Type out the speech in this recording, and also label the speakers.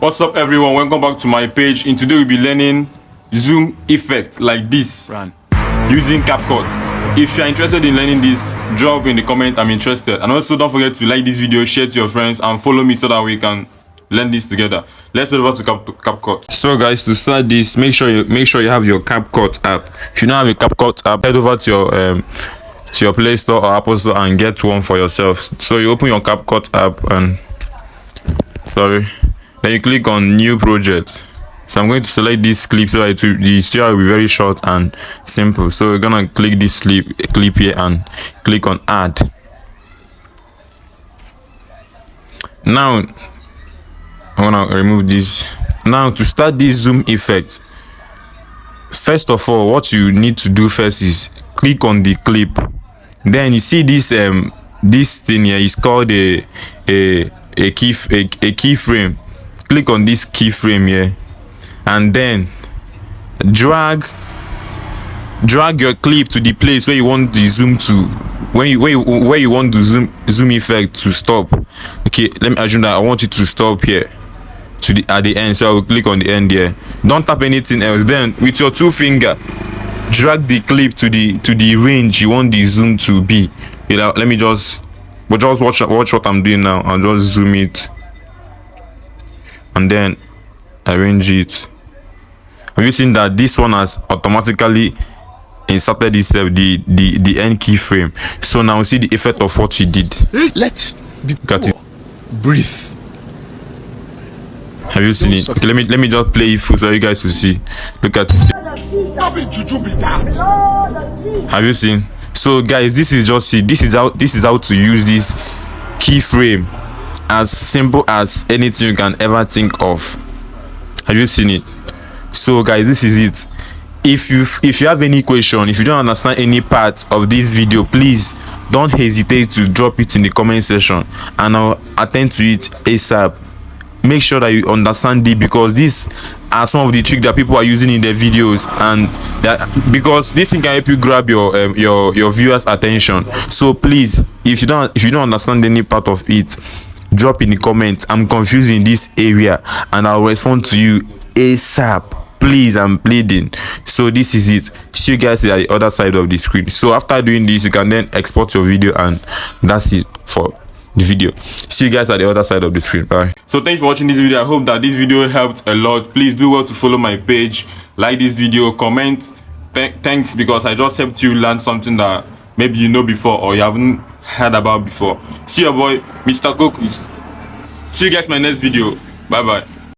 Speaker 1: What's up everyone, welcome back to my page. And today we'll be learning zoom effect like this using Capcut. If you're interested in learning this, drop in the comment I'm interested, and also don't forget to like this video, share to your friends, and follow me so that we can learn this together. Let's head over to Capcut. So guys, to start this, make sure you have your Capcut app. If you don't have a Capcut app, head over to your Play Store or Apple Store and get one for yourself. So you open your Capcut app and then you click on new project. So I'm going to select this clip so that the tutorial will be very short and simple. So we're gonna click this clip here and click on add. Now I want to remove this. Now to start this zoom effect, first of all, what you need to do first is click on the clip. Then you see this this thing here is called a keyframe. Click on this keyframe here, and then drag your clip to the place where you want the zoom to, where you want the zoom effect to stop. Okay, let me assume that I want it to stop here at the end, so I will click on the end here. Don't tap anything else. Then with your two finger, drag the clip to the range you want the zoom to be. You know, let me just watch what I'm doing now. I'll just zoom it and then arrange it. Have you seen that this one has automatically inserted itself the end keyframe? So now see the effect of what you did.
Speaker 2: Let me breathe.
Speaker 1: Have you seen it? Okay, let me just play it full so you guys will see. Look at it. Have you seen? So guys, this is just it. This is how to use this keyframe. As simple as anything you can ever think of. Have you seen it? So guys, this is it. If you have any question, if you don't understand any part of this video, please don't hesitate to drop it in the comment section and I'll attend to it ASAP. Make sure that you understand it, because these are some of the tricks that people are using in their videos, and because this thing can help you grab your viewers' attention. So please, if you don't understand any part of it, drop in the comments. I'm confused in this area and I'll respond to you ASAP. Please, I'm pleading. So this is it. See you guys at the other side of the screen. So after doing this, you can then export your video, and that's it for the video. See you guys at the other side of the screen. Bye. So thanks for watching this video. I hope that this video helped a lot. Please do well to follow my page, like this video, comment. Thanks, because I just helped you learn something that maybe you know before or you haven't heard about before. See your boy Mr. Kokus. See you guys in my next video. Bye bye.